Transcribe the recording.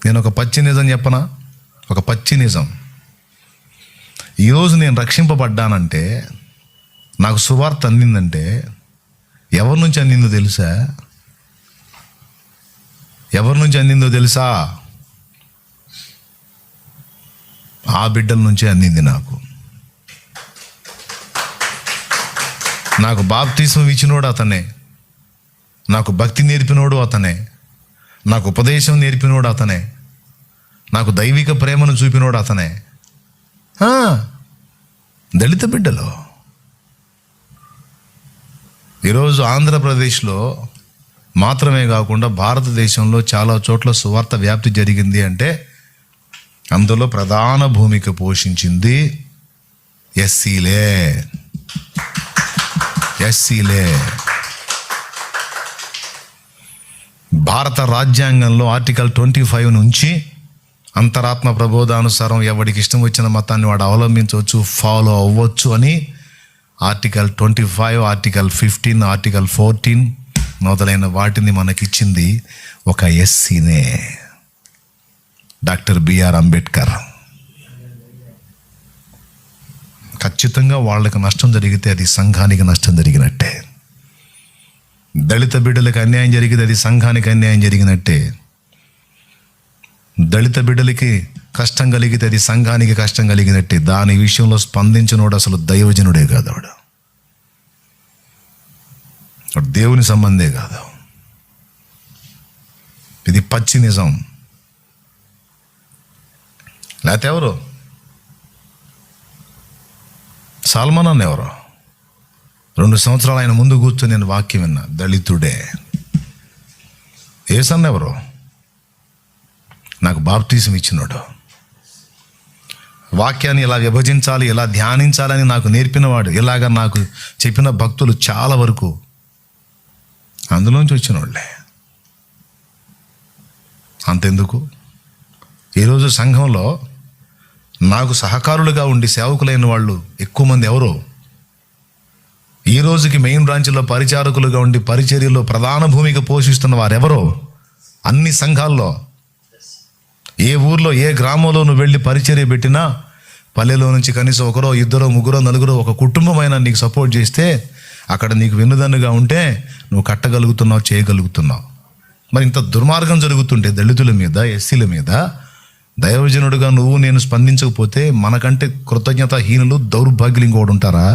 నేను ఒక పచ్చి నిజం చెప్పనా? ఒక పచ్చి నిజం. ఈరోజు నేను రక్షింపబడ్డానంటే, నాకు సువార్త అందిందంటే ఎవరి నుంచి అందిందో తెలుసా? ఎవరి నుంచి అందిందో తెలుసా? ఆ బిడ్డల నుంచే అందింది. నాకు బాప్తిస్మం ఇచ్చినోడు అతనే, నాకు భక్తి నేర్పినోడు అతనే, నాకు ఉపదేశం నేర్పినోడు అతనే, నాకు దైవిక ప్రేమను చూపినోడు అతనే. దళిత బిడ్డలు. ఈరోజు ఆంధ్రప్రదేశ్లో మాత్రమే కాకుండా భారతదేశంలో చాలా చోట్ల సువార్త వ్యాప్తి జరిగింది అంటే అందులో ప్రధాన భూమిక పోషించింది ఎస్సీలే. భారత రాజ్యాంగంలో ఆర్టికల్ 25 నుంచి అంతరాత్మ ప్రబోధానుసారం ఎవడికి ఇష్టం వచ్చిన మతాన్ని వాడు అవలంబించవచ్చు, ఫాలో అవ్వచ్చు అని ఆర్టికల్ 25, ఆర్టికల్ 15, ఆర్టికల్ 14 మొదలైన వాటిని మనకిచ్చింది ఒక ఎస్సీనే, డాక్టర్ బిఆర్ అంబేద్కర్. ఖచ్చితంగా వాళ్ళకి నష్టం జరిగితే అది సంఘానికి నష్టం జరిగినట్టే. దళిత బిడ్డలకు అన్యాయం జరిగితే అది సంఘానికి అన్యాయం జరిగినట్టే. దళిత బిడ్డలకి కష్టం కలిగితే అది సంఘానికి కష్టం కలిగినట్టే. దాని విషయంలో స్పందించినోడు అసలు దైవజనుడే కాదు, వాడు దేవుని సంబంధే కాదు. ఇది పచ్చి నిజం. లేకపోతే ఎవరు? సల్మాన్ అన్న ఎవరు? 2 సంవత్సరాలు ఆయన ముందు కూర్చొని నేను వాక్యం విన్నా, దళితుడే. యేసన్న ఎవరు? నాకు బాప్టిజం ఇచ్చినోడు. వాక్యాన్ని ఇలా విభజించాలి, ఇలా ధ్యానించాలని నాకు నేర్పినవాడు. ఇలాగ నాకు చెప్పిన భక్తులు చాలా వరకు అందులోంచి వచ్చిన వాళ్ళే. అంతెందుకు, ఈరోజు సంఘంలో నాకు సహకారులుగా ఉండి సేవకులైన వాళ్ళు ఎక్కువ మంది ఎవరో, ఈ రోజుకి మెయిన్ బ్రాంచ్లో పరిచారకులుగా ఉండి పరిచర్యలో ప్రధాన భూమిక పోషిస్తున్న వారెవరో అన్ని సంఘాల్లో, ఏ ఊర్లో ఏ గ్రామంలో నువ్వు వెళ్ళి పరిచర్య పెట్టినా పల్లెలో నుంచి కనీసం 1, 2, 3, 4 ఒక కుటుంబమైనా నీకు సపోర్ట్ చేస్తే అక్కడ నీకు వెన్నుదన్నుగా ఉంటే నువ్వు కట్టగలుగుతున్నావు, చేయగలుగుతున్నావు. మరి ఇంత దుర్మార్గం జరుగుతుంటే దళితుల మీద, ఎస్సీల మీద దైవజనుడుగా నువ్వు నేను స్పందించకపోతే మనకంటే కృతజ్ఞతాహీనులు, దౌర్భాగ్యులు ఇంకోటి ఉంటారా?